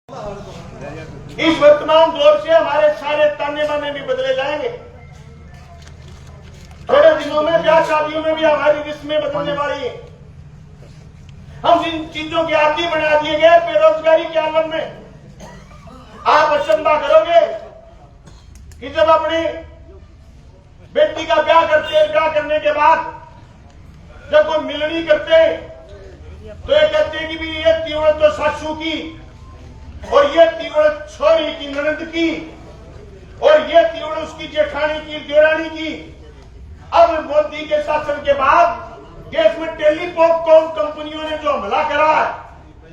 इस वर्तमान दौर से हमारे सारे ताने बाने भी बदले जाएंगे। थोड़े दिनों में ब्याह शादियों में भी हमारी रिस्में बदलने वाली है। हम जिन चीजों के आदी बना दिए गए बेरोजगारी के आलम में, आप अचंभा करोगे कि जब अपनी बेटी का ब्याह करते हैं, ब्याह करने के बाद जब वो मिलनी करते हैं तो ये कहते हैं कि भी ये तीवड़ तो सासू की और ये तीवड़ छोरी की ननद की और ये तीवड़ उसकी जेठानी की देवरानी की। अब मोदी के शासन के बाद देश में टेलीकॉम कंपनियों ने जो हमला करा है,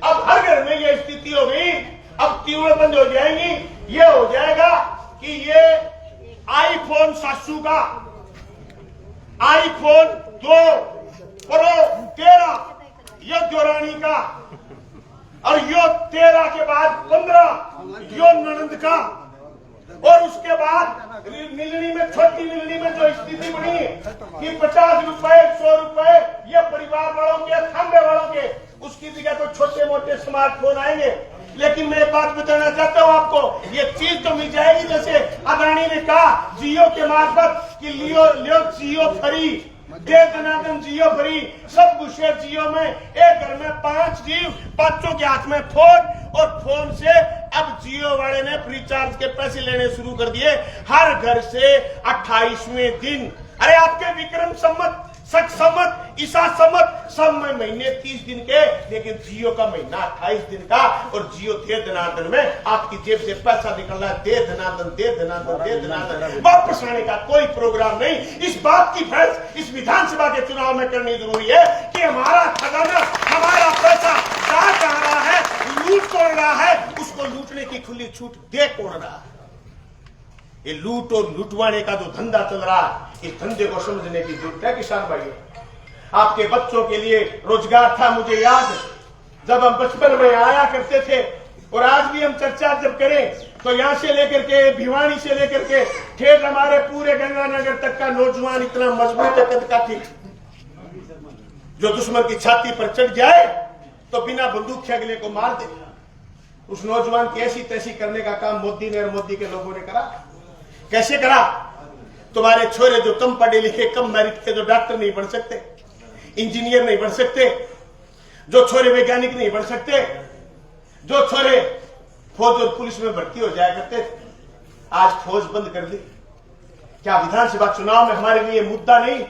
अब हर घर में ये स्थिति हो गई। अब तीवड़ बंद हो जाएंगी, ये हो जाएगा कि ये आईफोन सासू का, आईफोन 2 प्रो 13 ये देवरानी का और यो 13 के बाद 15 यो ननद का। और उसके बाद मिलनी में, छोटी मिलनी में जो स्थिति बनी कि 50 रुपए 100 रुपए ये परिवार वालों के, खंबे वालों के, उसकी जगह तो छोटे मोटे स्मार्टफोन आएंगे। लेकिन मैं एक बात बताना चाहता हूँ आपको, ये चीज तो मिल जाएगी जैसे अदानी ने कहा जियो के मार्फत कि लियो जियो फ्री, दे दनादन जियो फ्री, सब घुसे जियो में। एक घर में 5 जीव, 5 के हाथ में फोन, और फोन से अब जियो वाले ने फ्री चार्ज के पैसे लेने शुरू कर दिए हर घर से 28वें दिन। अरे आपके विक्रम संवत, शक संवत, ईसा संवत सब में महीने 30 दिन के, लेकिन जियो का महीना 28 दिन का। और जियो दे दनादन में आपकी जेब से पैसा निकल रहा है, दे दनादन दे दनादन दे दनादन, वापस आने का कोई प्रोग्राम नहीं। इस बात की बहस इस विधानसभा के चुनाव में करनी जरूरी है कि हमारा खजाना, हमारा पैसा जा रहा है, लूट कौन रहा है, उसको लूटने की खुली छूट दे कौन रहा है। ये लूट और लुटवाने का जो धंधा चल रहा है, इस धंधे को समझने की जरूरत है किसान भाइयों। आपके बच्चों के लिए रोजगार था, मुझे याद है जब हम बचपन में आया करते थे। और आज भी हम चर्चा जब करें तो यहां से लेकर के भिवानी से लेकर के ठेठ हमारे पूरे गंगानगर तक का नौजवान इतना मजबूत कद का थी, जो दुश्मन की छाती पर चढ़ जाए तो बिना बंदूक के अगले को मार दे। उस नौजवान की ऐसी तैसी करने का काम मोदी ने और मोदी के लोगों ने करा। कैसे करा? तुम्हारे छोरे जो कम पढ़े लिखे, कम मेरिट के, जो डॉक्टर नहीं बन सकते, इंजीनियर नहीं बन सकते, जो छोरे वैज्ञानिक नहीं बन सकते, जो छोरे फौज और पुलिस में भर्ती हो जाया करते थे, आज फौज बंद कर दी। क्या विधानसभा चुनाव में हमारे लिए मुद्दा नहीं?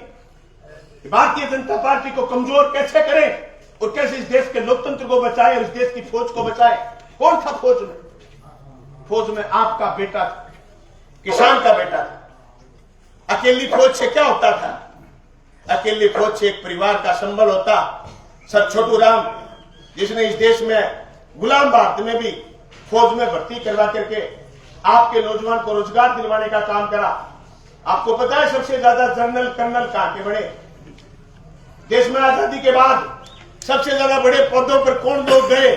भारतीय जनता पार्टी को कमजोर कैसे करें और कैसे इस देश के लोकतंत्र को बचाए और इस देश की फौज को बचाए? कौन था फौज में? फौज में आपका बेटा था, किसान का बेटा था। अकेली फौज से क्या होता था? अकेली फौज से एक परिवार का संबल होता। सर छोटू राम, जिसने इस देश में गुलाम भारत में भी फौज में भर्ती करवा करके आपके नौजवान को रोजगार दिलवाने का काम करा। आपको पता है सबसे ज्यादा जनरल कर्नल कहां के बड़े? देश में आजादी के बाद सबसे ज्यादा बड़े पदों पर कौन लोग गए?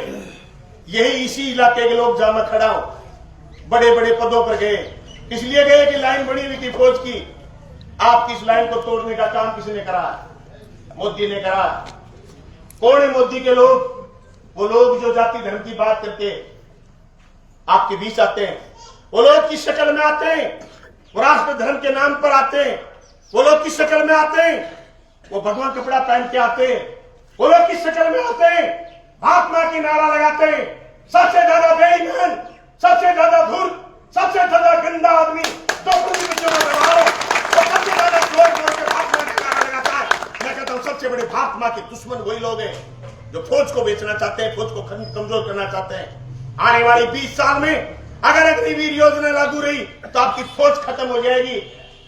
यही इसी इलाके के लोग, जहां मैं खड़ा हूं, बड़े बड़े पदों पर गए। इसलिए गए कि लाइन बनी हुई थी फौज की। आपकी इस लाइन को तोड़ने का काम किसने करा? मोदी ने करा। कौन है मोदी के लोग? वो लोग जो जाति धर्म की बात करके आपके बीच आते हैं। वो लोग किस शक्ल में आते हैं? वो राष्ट्र धर्म के नाम पर आते हैं। वो लोग किस शक्ल में आते हैं? वो भगवान कपड़ा पहन के आते हैं। वो लोग किस शक्ल में आते हैं? महात्मा की नारा लगाते हैं। सबसे ज्यादा बेईमान, सबसे ज्यादा धूर्त, सबसे ज्यादा गंदा आदमी जो पूरी विश्व में व्यवहार है, वो सबसे ज्यादा जोर जोर के महात्मा का नारा लगाता है। मैं कहता हूं सबसे बड़े महात्मा के दुश्मन वही लोग हैं जो फौज को बेचना चाहते हैं, फौज को कमजोर करना चाहते हैं। आने वाले 20 साल में अगर अग्निवीर योजना लागू रही तो आपकी फौज खत्म हो जाएगी,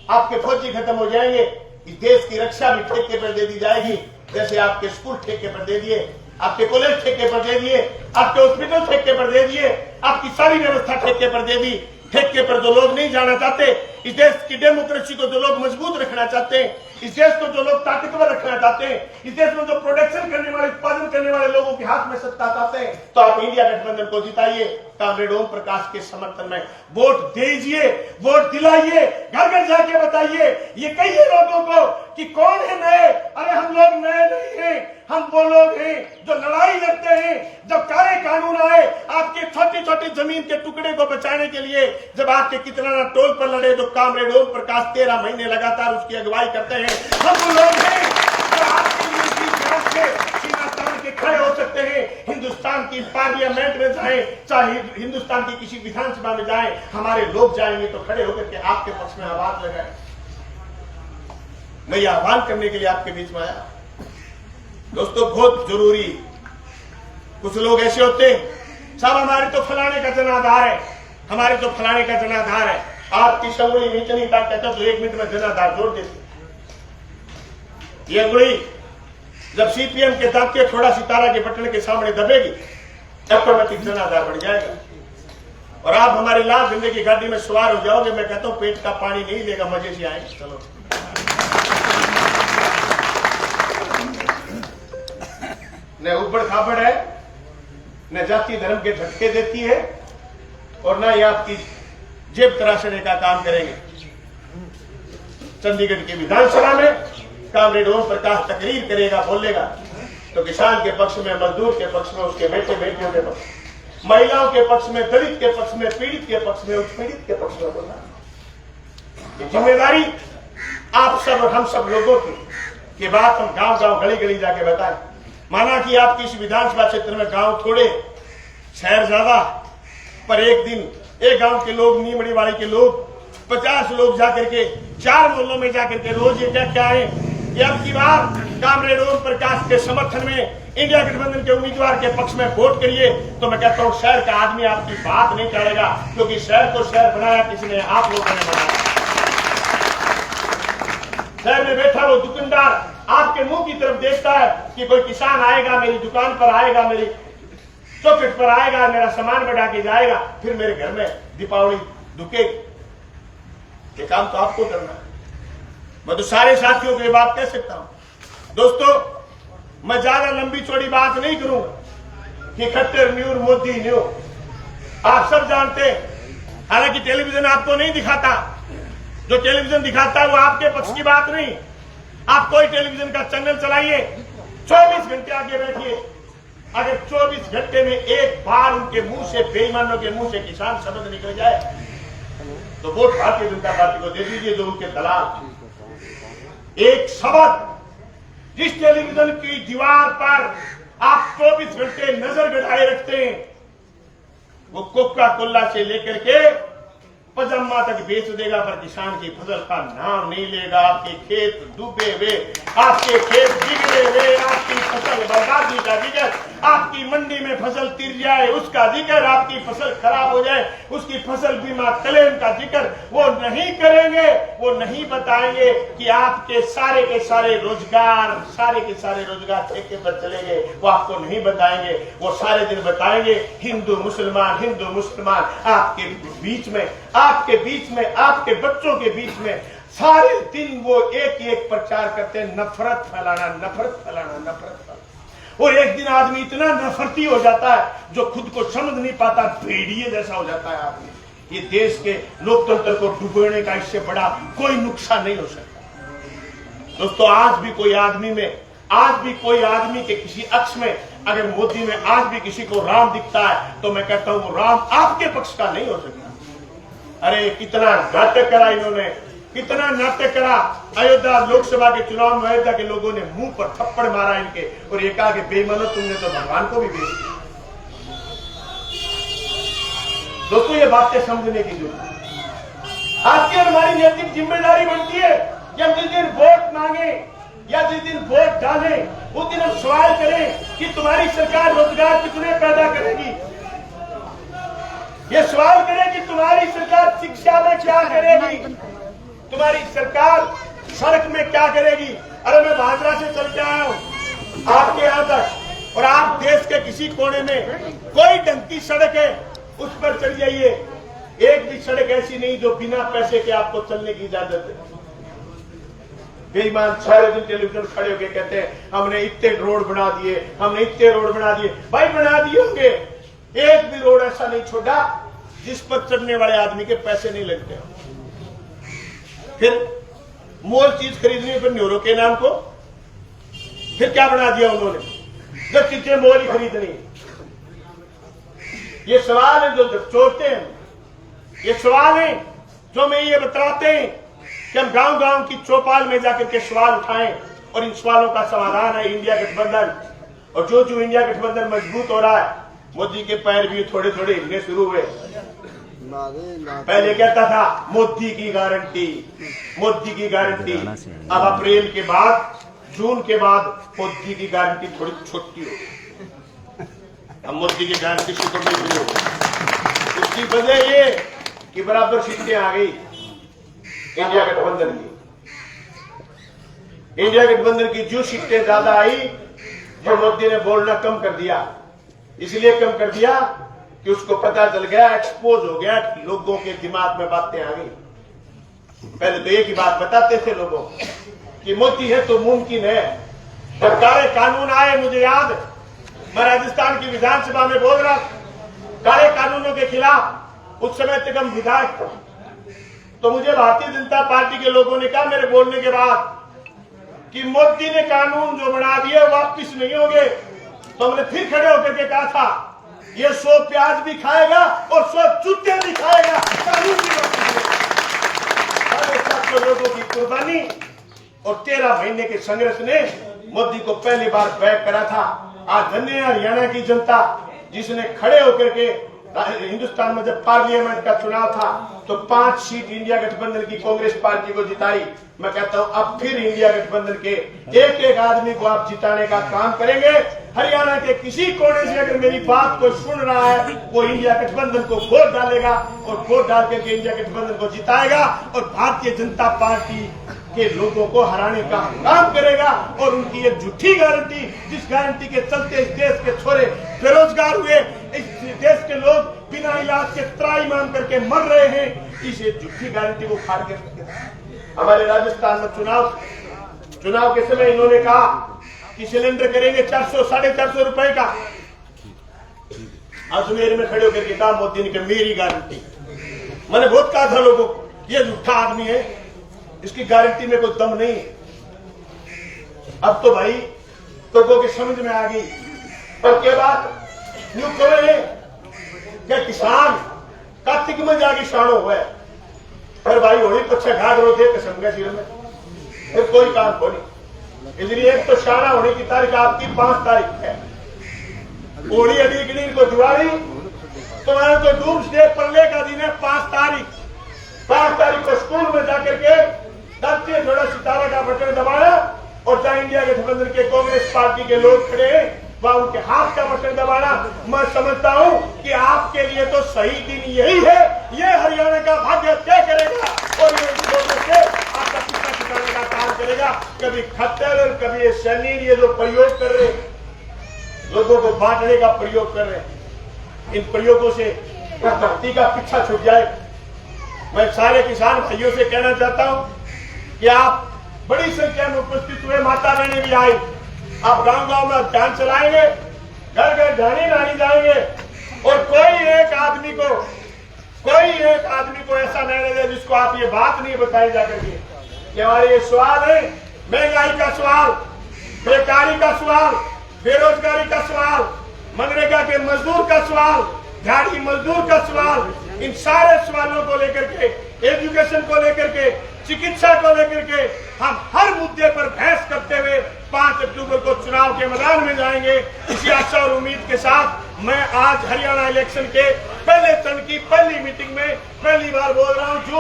आपके फौजी खत्म हो जाएंगे। इस देश की रक्षा भी ठेके पर दे दी जाएगी, जैसे आपके स्कूल ठेके पर दे दिए, आपके कॉलेज ठेके पर दे दिए, आपके हॉस्पिटल ठेके पर दे दिए, आपकी सारी व्यवस्था ठेके पर दे दी। ठेके पर जो लोग नहीं जाना चाहते इस देश की डेमोक्रेसी को जो लोग मजबूत रखना चाहते हैं, इस देश को जो लोग ताकतवर रखना चाहते हैं, इस देश में जो प्रोडक्शन करने वाले, उत्पादन करने वाले लोगों के हाथ में सत्ता चाहते हैं, तो आप इंडिया गठबंधन को जिताइए। कामरेड ओम प्रकाश के समर्थन में वोट दीजिए, वोट दिलाइए, घर घर जाके बताइए, ये कहिए लोगों को कि कौन है नए। अरे हम लोग नए नहीं हैं, हम वो लोग हैं जो लड़ाई लड़ते हैं। जब काले कानून आए आपके छोटी छोटी जमीन के टुकड़े को बचाने के लिए, जब आपके कितना ना टोल पर लड़े, तो कामरेड ओम प्रकाश 13 महीने लगातार उसकी अगुवाई करते हैं। हम वो लोग हैं जो आपके लिए सीना तान के खड़े हो सकते हैं। हिंदुस्तान की पार्लियामेंट में जाए, चाहे हिंदुस्तान की किसी विधानसभा में जाए, हमारे लोग जाएंगे तो खड़े होकर के आपके पक्ष में आवाज लगाए। मैं ये आह्वान करने के लिए आपके बीच में आया। दोस्तों बहुत जरूरी, कुछ लोग ऐसे होते हैं, साहब हमारे तो फलाने का जनाधार है, हमारे तो फलाने का जनाधार है। आपकी अंगुली नीचे नहीं काटता तो 1 मिनट में जनाधार जोड़ देते। ये अंगुली जब सीपीएम के दांत के थोड़ा सितारा के बटन के सामने दबेगी, ऑटोमेटिक जनाधार बढ़ जाएगा और आप हमारे लाल झंडे की गाड़ी में सवार हो जाओगे। मैं कहता हूं पेट का पानी नहीं लेगा, मजे से आएंगे। चलो न उबड़ खाबड़ है, न जाति धर्म के झटके देती है, और न ये आपकी जेब तराशने का काम करेंगे। चंडीगढ़ की विधानसभा में कामरेड ओम प्रकाश तकरीर करेगा, बोलेगा तो किसान के पक्ष में, मजदूर के पक्ष में, उसके बेटे बेटियों के पक्ष में, महिलाओं के पक्ष में, दलित के पक्ष में, पीड़ित के पक्ष में, उत्पीड़ित के पक्ष में बोलना। ये जिम्मेदारी आप सब और हम सब लोगों की बात हम गांव गांव गली गली जाके बताएं। माना कि आपकी इस विधानसभा क्षेत्र में गांव थोड़े, शहर ज्यादा, पर एक दिन एक गांव के लोग, नीमड़ी वाले के लोग 50 लोग जाकर के 4 मोहल्लों में जाकर के रोज ये क्या है कि अब की बार कामरेड ओम प्रकाश के समर्थन में इंडिया गठबंधन के उम्मीदवार के पक्ष में वोट करिए। तो मैं कहता हूं शहर का आदमी आपकी बात नहीं करेगा, क्योंकि शहर को शहर बनाया किसने? आप लोगों ने बनाया। शहर में बैठा वो दुकानदार आपके मुंह की तरफ देखता है कि कोई किसान आएगा, मेरी दुकान पर आएगा, मेरी चौखट पर आएगा, मेरा सामान बढ़ा के जाएगा, फिर मेरे घर में दीपावली दुकेगी। ये काम तो आपको करना है। मैं तो सारे साथियों को ये बात कह सकता हूं। दोस्तों मैं ज्यादा लंबी चौड़ी बात नहीं करूंगा कि खट्टर न्यूर मोदी न्यू, आप सब जानते हैं। हालांकि टेलीविजन आपको नहीं दिखाता, जो टेलीविजन दिखाता है वो आपके पक्ष की बात नहीं। आप कोई टेलीविजन का चैनल चलाइए, 24 घंटे आगे बैठिए, अगर 24 घंटे में एक बार उनके मुंह से, बेईमानों के मुंह से किसान शब्द निकल जाए तो वोट भारतीय जनता पार्टी को दे दीजिए, जो उनके दलाल। एक शब्द जिस टेलीविजन की दीवार पर आप 24 घंटे नजर गड़ाए रखते हैं, वो कोका कोला से लेकर के पजामा तक बेच देगा, पर किसान की फसल का नाम नहीं लेगा। आपके खेत डूबे हुए, आपके खेत बिगड़े हुए, आपकी फसल बर्बादी का जिक्र, आपकी मंडी में फसल तिर जाए उसका जिक्र, आपकी फसल खराब हो जाए उसकी फसल बीमा क्लेम का जिक्र वो नहीं करेंगे। वो नहीं बताएंगे कि आपके सारे के सारे रोजगार ठेके पर चले गए, वो आपको नहीं बताएंगे। वो सारे दिन बताएंगे हिंदू मुसलमान, हिंदू मुसलमान। आपके बीच में, आपके बच्चों के बीच में सारे दिन वो एक प्रचार करते हैं, नफरत फैलाना, नफरत फैलाना, नफरत फैलाना। और एक दिन आदमी इतना नफरती हो जाता है जो खुद को समझ नहीं पाता, भेड़िए जैसा हो जाता है आदमी। ये देश के लोकतंत्र को डुबोने का इससे बड़ा कोई नुकसान नहीं हो सकता। दोस्तों आज भी कोई आदमी के किसी अक्ष में अगर मोदी में आज भी किसी को राम दिखता है तो मैं कहता हूं वो राम आपके पक्ष का नहीं हो सकता। अरे कितना नाटक करा इन्होंने, कितना नाटक करा। अयोध्या लोकसभा के चुनाव में अयोध्या के लोगों ने मुंह पर थप्पड़ मारा इनके, और ये कहा कि बेईमानो तुमने तो भगवान को भी बेच दिया। दोस्तों ये बातें समझने की जरूरत है। आपकी और हमारी नैतिक जिम्मेदारी बनती है कि हम जिस दिन वोट मांगे या जिस दिन वोट डालें उस दिन हम सवाल करें कि तुम्हारी सरकार रोजगार कितने पैदा करेगी। ये सवाल करें कि तुम्हारी सरकार शिक्षा में क्या करेगी, तुम्हारी सरकार सड़क में क्या करेगी। अरे मैं भाजरा से चल के आया हूं आपके यहां तक, और आप देश के किसी कोने में कोई ढंग की सड़क है उस पर चल जाइए, एक भी सड़क ऐसी नहीं जो बिना पैसे के आपको चलने की इजाजत है। बेईमान सारे दिन टेलीविजन खड़े होके कहते हैं हमने इतने रोड बना दिए, हमने इतने रोड बना दिए। भाई बना दिए होंगे, एक भी रोड ऐसा नहीं छोड़ा जिस पर चढ़ने वाले आदमी के पैसे नहीं लगते। फिर मोल चीज खरीदनी पर न्यूरो के नाम को, फिर क्या बना दिया उन्होंने जब चीजें मोल ही खरीदनी। ये सवाल है जो छोड़ते हैं, ये सवाल है जो मैं ये बताते हैं कि हम गांव गांव की चौपाल में जाकर के सवाल उठाएं और इन सवालों का समाधान है इंडिया गठबंधन। और जो जो इंडिया गठबंधन मजबूत हो रहा है, मोदी के पैर भी थोड़े थोड़े हिलने शुरू हुए। पहले कहता था मोदी की गारंटी, मोदी की गारंटी। अब अप्रैल के बाद, जून के बाद मोदी की गारंटी थोड़ी छोटी हो, अब मोदी की गारंटी शुरू हो। उसकी वजह ये कि बराबर सीटें आ गई इंडिया गठबंधन की। इंडिया गठबंधन की जो सीटें ज्यादा आई, जो मोदी ने बोलना कम कर दिया। इसलिए कम कर दिया कि उसको पता चल गया, एक्सपोज हो गया, लोगों के दिमाग में बातें आ गई। पहले तो एक ही बात बताते थे लोगों कि मोदी है तो मुमकिन है। जब काले कानून आए, मुझे याद, मैं राजस्थान की विधानसभा में बोल रहा काले कानूनों के खिलाफ, उस समय तक हम विधायक, तो मुझे भारतीय जनता पार्टी के लोगों ने कहा मेरे बोलने के बाद कि मोदी ने कानून जो बना दिए वापिस नहीं होंगे। तो हमने फिर खड़े होकर के कहा था ये 100 प्याज भी खाएगा और 100 जूते भी खाएगा, कानून भी साढ़े 700 लोगों की कुर्बानी और 13 महीने के संघर्ष ने मोदी को पहली बार बैक करा था। आज धन्य हरियाणा की जनता जिसने खड़े होकर के हिंदुस्तान में जब पार्लियामेंट का चुनाव था तो 5 सीट इंडिया गठबंधन की कांग्रेस पार्टी को जिताई। मैं कहता हूं अब फिर इंडिया गठबंधन के एक एक आदमी को आप जिताने का काम करेंगे। हरियाणा के किसी कोने से अगर मेरी बात को सुन रहा है वो इंडिया गठबंधन को वोट डालेगा और वोट डाल करके इंडिया गठबंधन को जिताएगा और भारतीय जनता पार्टी के लोगों को हराने का काम करेगा। और उनकी एक झूठी गारंटी, जिस गारंटी के चलते इस देश के छोरे बेरोजगार हुए, इस देश के लोग बिना इलाज के त्राई मांग करके मर रहे हैं, इस झूठी गारंटी को खाड़ के हमारे राजस्थान में चुनाव के समय इन्होंने कहा कि सिलेंडर करेंगे 400 450 रुपए का। अजमेर में खड़े होकर के कहा मोदी ने, मेरी गारंटी। मैंने बहुत कहा था लोगों को ये झूठा आदमी है, इसकी गारंटी में कोई दम नहीं। अब तो भाई लोगों की समझ में आ गई। पर क्या बात न्यू कहे क्या किसान कार्तिक में जाके शाणो हुआ है, पर भाई होली पच्छा घाट रो दे कसम के सिर में, फिर कोई काम हो नहीं। इसलिए एक तो शाणा होने की तारीख आपकी 5 तारीख है, होली अभी को जुआरी, तुम्हारे तो डूम्सडे परले का दिन है 5 तारीख। 5 तारीख को स्कूल में जाकर के दबते थोड़ा सितारा का बटन दबाया और जहां इंडिया गठबंधन के कांग्रेस पार्टी के लोग खड़े हैं वह उनके हाथ का बटन दबाना। मैं समझता हूं कि आपके लिए तो सही दिन यही है। ये हरियाणा का भाग्य तय करेगा और ये इस लोगों से आपका पीछा छुटाने का काम करेगा। कभी खट्टर और कभी ये शनीर, ये जो प्रयोग कर रहे लोगों को बांटने का प्रयोग कर रहे हैं, इन प्रयोगों से धरती का पीछा छूट जाए। मैं सारे किसान भाइयों से कहना चाहता हूं कि आप बड़ी संख्या में उपस्थित हुए, माता बहनें भी आई। आप गांव गांव में अभियान चलाएंगे, घर घर जाने नानी जाएंगे और कोई एक आदमी को ऐसा नहीं रहेगा जिसको आप ये बात नहीं बताई जा करके कि हमारे ये सवाल है, महंगाई का सवाल, बेकारी का सवाल, बेरोजगारी का सवाल, मनरेगा के मजदूर का सवाल, दिहाड़ी मजदूर का सवाल, इन सारे सवालों को लेकर के, एजुकेशन को लेकर के, चिकित्सा को लेकर के हम हर मुद्दे पर बहस करते हुए 5 अक्टूबर को चुनाव के मैदान में जाएंगे। इसी आशा और उम्मीद के साथ मैं आज हरियाणा इलेक्शन के पहले चरण की पहली मीटिंग में पहली बार बोल रहा हूं। जो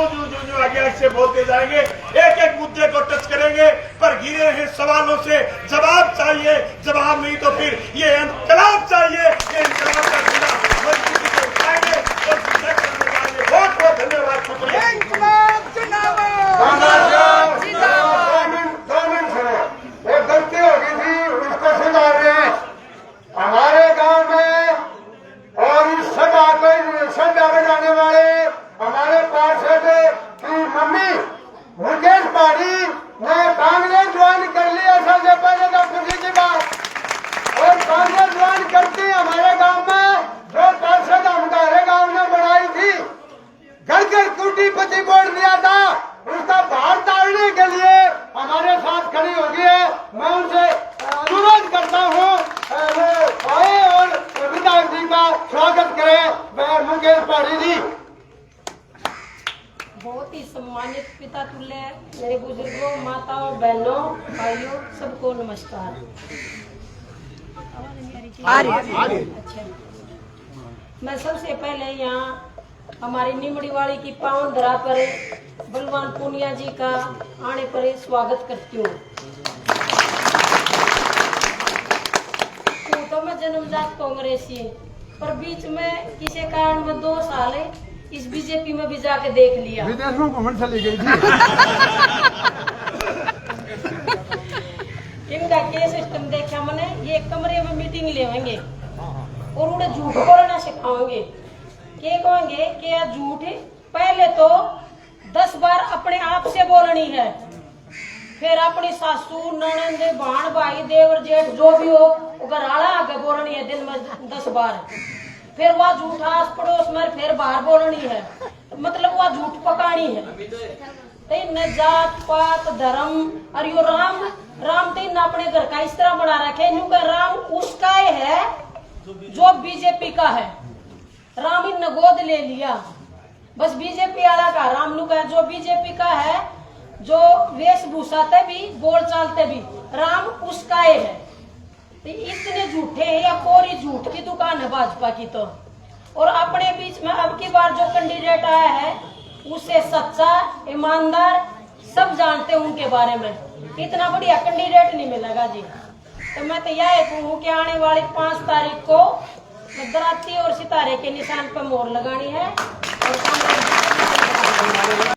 आगे से बोलते जाएंगे, एक एक मुद्दे को टच करेंगे, पर घिरे हैं सवालों से जवाब चाहिए। जवाब नहीं तो फिर ये इंकलाब चाहिए। ये इंकलाब का झंडा मजबूती से उठाएंगे और बहुत बहुत धन्यवाद, शुक्रिया। गलती हो गई थी, उसको सुधार रहे हैं हमारे गांव में। और इस सभा में जाने वाले पहाड़ी जी। बहुत ही सम्मानित पिता तुल्य मेरे बुजुर्गों, माताओं, बहनों, भाइयों, सबको नमस्कार। अच्छा, मैं सबसे पहले यहाँ हमारी निमड़ी वाली की पावन धरा पर बलवान पूनिया जी का आने पर स्वागत करती हूँ। तो मैं जन्मजात कांग्रेसी, पर बीच में किसी कारण में 2 साल इस बीजेपी में भी जाके देख लिया। विदेश में घूमने चली गई थी। इनका क्या सिस्टम देखा मैंने, ये कमरे में मीटिंग लेवेंगे और उन्हें झूठ बोलना सिखाएंगे। क्या कहेंगे कि यह झूठ पहले तो 10 बार अपने आप से बोलनी है, फिर अपनी सासू, ननद, भाण, भाई, देवर, जेठ जो भी हो घराला आगे बोलनी है दिन में 10 बार। फिर वह झूठ आस पड़ोस में फिर बाहर बोलनी है, मतलब वह झूठ पकानी है। तो जात पात धर्म और यो राम तो इन अपने घर का इस तरह बना रखे, इनका राम उसका है जो बीजेपी का है। राम इन गोद ले लिया, बस बीजेपी वाला का राम नु का जो बीजेपी का है, जो वेशभूषा ते भी बोल चालते भी राम उसका है। तो इतने झूठे हैं, या कोरी झूठ की दुकान है भाजपा की। तो और अपने बीच में अब की बार जो कैंडिडेट आया है उसे सच्चा, ईमानदार सब जानते हैं उनके बारे में। इतना बढ़िया कैंडिडेट नहीं मिलेगा जी। तो मैं तो यह कहूँ कि आने वाली 5 तारीख को दराती और सितारे के निशान पर मोहर लगानी है और